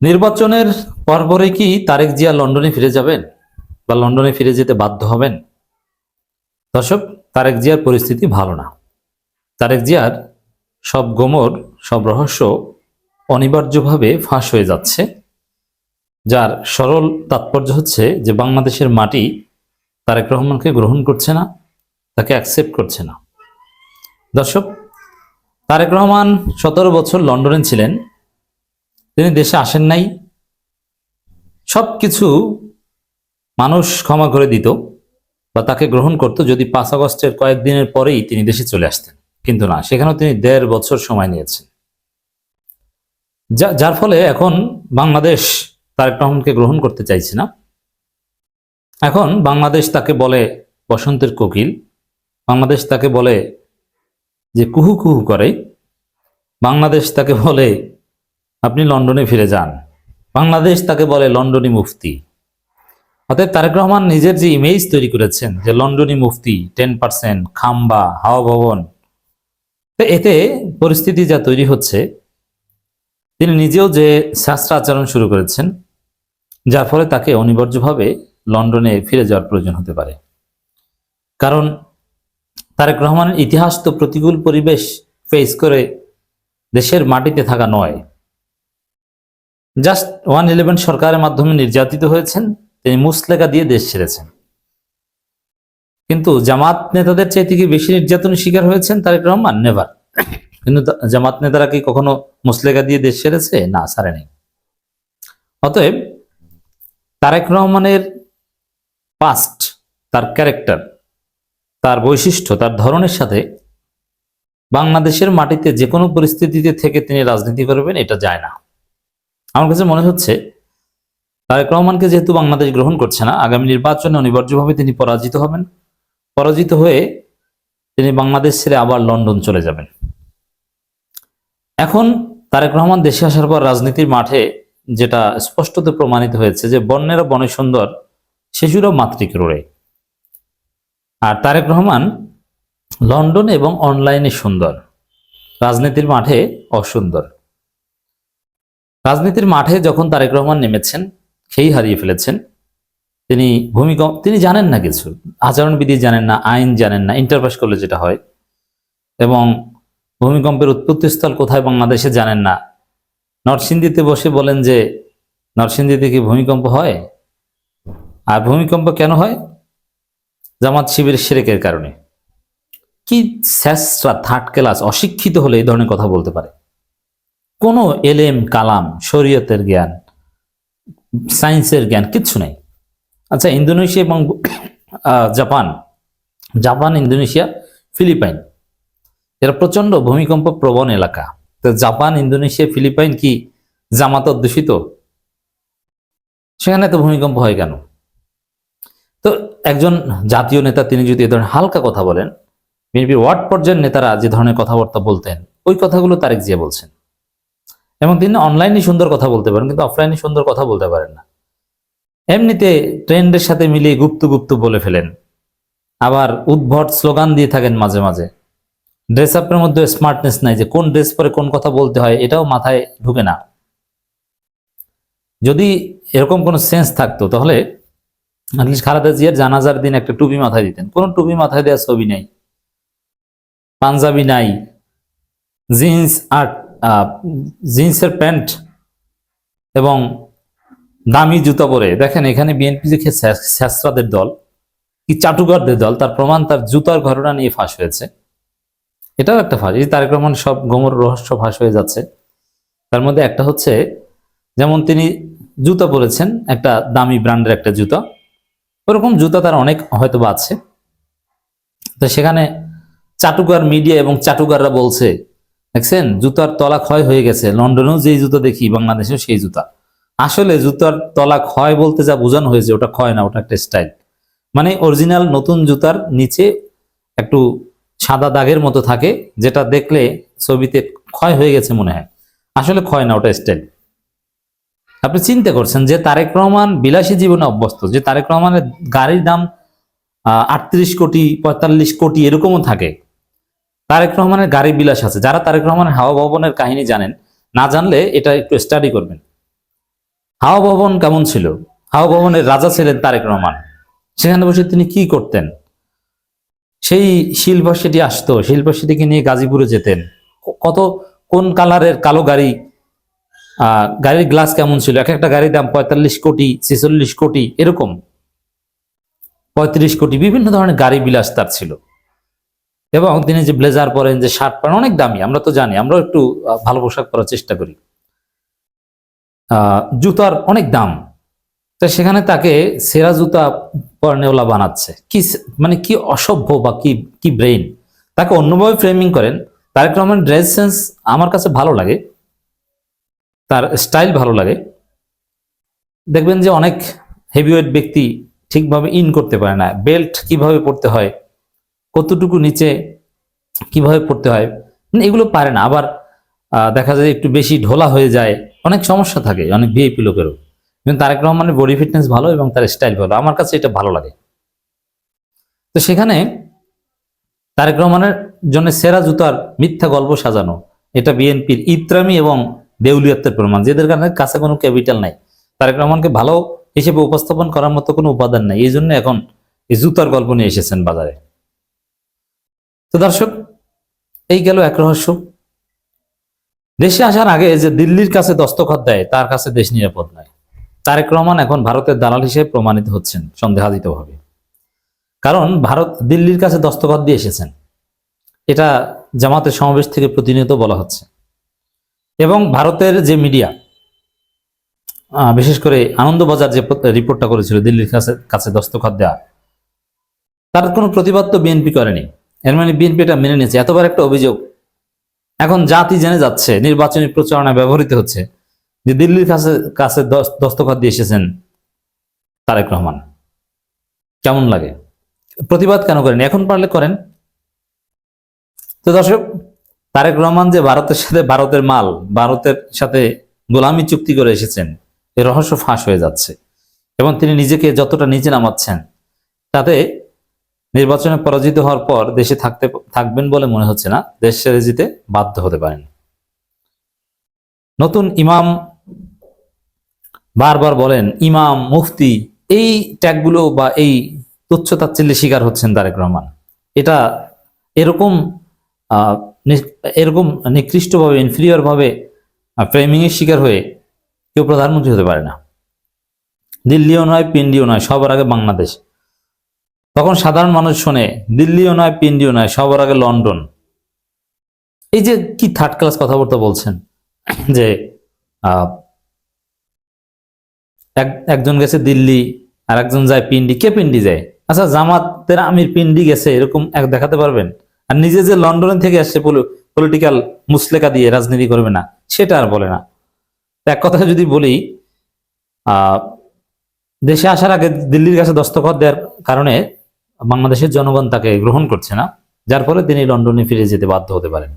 নির্বাচনের পরপরই কি তারেক জিয়া লন্ডনে ফিরে যাবেন বা লন্ডনে ফিরে যেতে বাধ্য হবেন? দর্শক, তারেক জিয়ার পরিস্থিতি ভালো না। তারেক জিয়ার সব গোমর, সব রহস্য অনিবার্যভাবে ফাঁস হয়ে যাচ্ছে, যার সরল তাৎপর্য হচ্ছে যে বাংলাদেশের মাটি তারেক রহমানকে গ্রহণ করছে না, তাকে অ্যাকসেপ্ট করছে না। দর্শক, তারেক রহমান 17 বছর লন্ডনে ছিলেন, তিনি দেশে আসেন নাই। সবকিছু মানুষ ক্ষমা করে দিত বা তাকে গ্রহণ করত যদি 5 আগস্টের কয়েকদিনের পরেই তিনি দেশে চলে আসতেন, কিন্তু না, সেখানেও তিনি 1.5 বছর সময় নিয়েছেন। যার ফলে এখন বাংলাদেশ তারেক রহমানকে গ্রহণ করতে চাইছে না। এখন বাংলাদেশ তাকে বলে বসন্তের কোকিল, বাংলাদেশ তাকে বলে যে কুহু কুহু করে, বাংলাদেশ তাকে বলে আপনি লন্ডনে ফিরে যান, বাংলাদেশ তাকে বলে লন্ডনী মুফতি। অতএব তারেক রহমান নিজের যে ইমেজ তৈরি করেছেন যে লন্ডনী মুফতি, 10%, খাম্বা, হাওয়া ভবন, এতে পরিস্থিতি যা তৈরি হচ্ছে, তিনি নিজেও যে শাস্ত্র আচরণ শুরু করেছেন, যার ফলে তাকে অনিবার্যভাবে লন্ডনে ফিরে যাওয়ার প্রয়োজন হতে পারে। কারণ তারেক রহমানের ইতিহাস তো প্রতিকূল পরিবেশ ফেস করে দেশের মাটিতে থাকা নয়। জাস্ট 111 সরকারের মাধ্যমে নির্যাতিত হয়েছেন, তিনি মুসলেকা দিয়ে দেশ ছেড়েছেন। কিন্তু জামাত নেতাদের চাইতে কি বেশি নির্যাতনের শিকার হয়েছেন তারেক রহমান? নেভার। কিন্তু জামাত নেতারা কি কখনো মুসলেকা দিয়ে দেশ ছেড়েছে? না, ছাড়েনি। অতএব তারেক রহমানের পাস্ট, তার ক্যারেক্টার, তার বৈশিষ্ট্য, তার ধরনের সাথে বাংলাদেশের মাটিতে যে কোনো পরিস্থিতিতে থেকে তিনি রাজনীতি করবেন, এটা যায় না। আমার কাছে মনে হচ্ছে তারেক রহমানকে যেহেতু বাংলাদেশ গ্রহণ করছে না, আগামী নির্বাচনে অনিবার্যভাবে তিনি পরাজিত হবেন। পরাজিত হয়ে তিনি বাংলাদেশ ছেড়ে আবার লন্ডন চলে যাবেন। এখন তারেক রহমান দেশে আসার পর রাজনীতির মাঠে যেটা স্পষ্টত প্রমাণিত হয়েছে যে বন্যেরা বনে সুন্দর, শিশুরাও মাতৃক্রোড়ে। আর তারেক রহমান লন্ডন এবং অনলাইনে সুন্দর, রাজনীতির মাঠে অসুন্দর। রাজনীতির মাঠে যখন তারেক রহমান নেমেছেন, খেই হারিয়ে ফেলেছেন। তিনি জানেন না কিছু, আচরণবিধি জানেন না, আইন জানেন না, ইন্টারপাস করলে যেটা হয়, এবং ভূমিকম্পের উৎপত্তিস্থল কোথায় বাংলাদেশে জানেন না। নরসিংদীতে বসে বলেন যে নরসিংদীতে কি ভূমিকম্প হয়? আর ভূমিকম্প কেন হয়? জামাত শিবির শিরকের কারণে। কি স্যাসরা, থার্ড ক্লাস অশিক্ষিত হলে এই ধরনের কথা বলতে পারে? কোনো এলেম কালাম, শরীয়তের জ্ঞান, সায়েন্সের জ্ঞান কিচ্ছু নেই। আচ্ছা, ইন্দোনেশিয়া এবং জাপান, ইন্দোনেশিয়া, ফিলিপাইন, এরা প্রচন্ড ভূমিকম্প প্রবণ এলাকা। তো জাপান, ইন্দোনেশিয়া, ফিলিপাইন কি জামাত অধ্যুষিত? সেখানে তো ভূমিকম্প হয় কেন? তো একজন জাতীয় নেতা তিনি যদি এ ধরনের হালকা কথা বলেন, বিএনপির ওয়ার্ড পর্যায়ের নেতারা যে ধরনের কথাবার্তা বলতেন, ওই কথাগুলো তারেক জিয়া বলছেন। এবং তিনি অনলাইনে সুন্দর কথা বলতে পারেন, কিন্তু অফলাইনে সুন্দর কথা বলতে পারেন না। এমনিতে ট্রেন্ডের সাথে মিলিয়ে গুপ্ত গুপ্ত বলে ফেলেন, আবার উদ্ভট স্লোগান দিয়ে থাকেন মাঝে মাঝে। ড্রেস আপের মধ্যে স্মার্টনেস নাই, যে কোন ড্রেস পরে কোন কথা বলতে হয় এটাও মাথায় ঢুকে না। যদি এরকম কোনো সেন্স থাকতো তাহলে খালেদা জিয়ার জানাজার দিন একটা টুপি মাথায় দিতেন। কোনো টুপি মাথায় দেওয়ার ছবি নাই, পাঞ্জাবি নাই, জিন্স আর জিন্সের প্যান্ট এবং দামি জুতা পরে। দেখেন এখানে বিএনপি যে ছেঁচড়াদের দল, কি চাটুকারদের দল, তার প্রমাণ তার জুতার ঘটনা নিয়ে ফাঁস হয়েছে। এটাও একটা ফাঁস। এই তারেক রহমান সব গোমর রহস্য ফাঁস হয়ে যাচ্ছে। তার মধ্যে একটা হচ্ছে, যেমন তিনি জুতা পরেছেন, একটা দামি ব্র্যান্ডের একটা জুতা, ওরকম জুতা তার অনেক হয়তো বা আছে। তো সেখানে চাটুকার মিডিয়া এবং চাটুকাররা বলছে, দেখছেন জুতার তলা ক্ষয় হয়ে গেছে, লন্ডনেও যেই জুতা দেখি বাংলাদেশেও সেই জুতা। আসলে জুতার তলা ক্ষয় বলতে যা বোঝানো হয়েছে ওটা ক্ষয় না, ওটা একটা স্টাইল। মানে অরিজিনাল নতুন জুতার নিচে একটু সাদা দাগের মতো থাকে, যেটা দেখলে ছবিতে ক্ষয় হয়ে গেছে মনে হয়, আসলে ক্ষয় না, ওটা স্টাইল। আপনি চিন্তা করছেন যে তারেক রহমান বিলাসী জীবনে অভ্যস্ত, যে তারেক রহমানের গাড়ির দাম 38 কোটি 45 কোটি এরকমও থাকে। তারেক রহমানের গাড়ি বিলাস আছে। যারা তারেক রহমানের হাওয়া ভবনের কাহিনী জানেন, না জানলে এটা একটু স্টাডি করবেন। হাওয়া ভবন কেমন ছিল? হাওয়া ভবনের রাজা ছিলেন তারেক রহমান। সেখানে বসে তিনি কি করতেন? সেই শিল্পা সেটি আসতো, শিল্পা সেটিকে নিয়ে গাজীপুরে যেতেন। কত কোন কালারের কালো গাড়ি, গাড়ির গ্লাস কেমন ছিল, এক একটা গাড়ির দাম 45 কোটি, 46 কোটি, এরকম 35 কোটি, বিভিন্ন ধরনের গাড়ি বিলাস তার ছিল। এবং তিনি যে ব্লেজার পরেন, যে শার্ট পরেন, অনেক দামি। আমরা তো জানি, আমরা একটু ভালো পোশাক পরার চেষ্টা করি। জুতার অনেক দাম। তো সেখানে তাকে সেরা জুতা পরনেওয়ালা বানাচ্ছে। কি মানে কি অসভ্য বা কি কি ব্রেইন! তাকে অন্যভাবে ফ্রেমিং করেন। তারেক রহমান ড্রেস সেন্স আমার কাছে ভালো লাগে, তার স্টাইল ভালো লাগে। দেখবেন যে অনেক হেভিওয়েট ব্যক্তি ঠিকভাবে ইন করতে পারে না। বেল্ট কিভাবে পরতে হয়, কতটুকু নিচে কিভাবে পড়তে হয়, এগুলো পারে না। আবার দেখা যায় একটু বেশি ঢোলা হয়ে যায়, অনেক সমস্যা থাকে অনেক ভিআইপি লোকেরও। কিন্তু তারেক রহমানের বডি ফিটনেস ভালো এবং তার স্টাইল ভালো, আমার কাছে এটা ভালো লাগে। তো সেখানে তারেক রহমানের জন্য সেরা জুতার মিথ্যা গল্প সাজানো, এটা বিএনপির ইত্রামি এবং দেউলিয়াত্বের প্রমাণ, যাদের কাছে কোনো ক্যাপিটাল নাই। তারেক রহমানকে ভালো হিসেবে উপস্থাপন করার মতো কোনো উপাদান নাই, এই জন্য এখন এই জুতার গল্প নিয়ে এসেছেন বাজারে। তো দর্শক, এই গেল এক রহস্য। দেশে আসার আগে যে দিল্লির কাছে দস্তখত দেয়, তার কাছে দেশ নিরাপদ নয়। তারেক রহমান এখন ভারতের দালাল হিসেবে প্রমাণিত হচ্ছেন সন্দেহাতীতভাবে। কারণ ভারত দিল্লির কাছে দস্তখত দিয়ে এসেছেন, এটা জামাতের সমাবেশ থেকে প্রতিনিয়ত বলা হচ্ছে। এবং ভারতের যে মিডিয়া, বিশেষ করে আনন্দবাজার যে রিপোর্টটা করেছিল দিল্লির কাছে দস্তখত দেওয়া, তার কোনো প্রতিবাদ তো বিএনপি করেনি। এর মানে বিএনপি এটা মেনে নিয়েছে। এতবার একটা অভিযোগ এখন জাতি জেনে যাচ্ছে, নির্বাচনী প্রচারণায় ব্যবহৃত হচ্ছে যে দিল্লির কাছে দস্তখত দিয়ে এসেছেন তারেক রহমান। কেমন লাগে? প্রতিবাদ কেন করেন? এখন পারলে করেন। তো দর্শক, তারেক রহমান যে ভারতের সাথে ভারতের মাল, ভারতের সাথে গোলামি চুক্তি করে এসেছেন, এই রহস্য ফাঁস হয়ে যাচ্ছে। এবং তিনি নিজেকে যতটা নিচে নামাচ্ছেন, তাতে নির্বাচনে পরাজিত হওয়ার পর দেশে থাকবেন বলে মনে হচ্ছে না, দেশ ছেড়ে যেতে বাধ্য হতে পারেন। নতুন ইমাম বারবার বলেন ইমাম, মুফতি, এই ট্যাগগুলো বা এই তুচ্ছ তাচ্ছিল্যের শিকার হচ্ছেন তারেক রহমান। এটা এরকম এরকম নিকৃষ্টভাবে, ইনফিরিয়র ভাবে ফ্রেমিং এর শিকার হয়ে কেউ প্রধানমন্ত্রী হতে পারে না। দিল্লিও নয়, পিন্ডিও নয়, সবার আগে বাংলাদেশ। তখন সাধারণ মানুষ শোনে দিল্লিও নয়, পিন্ডিও নয়, সবার আগে লন্ডন। এই যে কি থার্ড ক্লাস কথাবার্তা বলছেন, যে একজন গেছে দিল্লি আর একজন যায় পিন্ডি। কে পিন্ডি যায়? আচ্ছা, জামাতের আমির পিন্ডি গেছে, এরকম এক দেখাতে পারবেন? আর নিজে যে লন্ডন থেকে আসছে পলিটিক্যাল মুসলেকা দিয়ে রাজনীতি করবে না, সেটা আর বলে না। এক কথা যদি বলি, দেশে আসার আগে দিল্লির কাছে দস্তখত দেওয়ার কারণে বাংলাদেশের জনগণ তাকে গ্রহণ করছে না, যার ফলে তিনি লন্ডনে ফিরে যেতে বাধ্য হতে পারেন।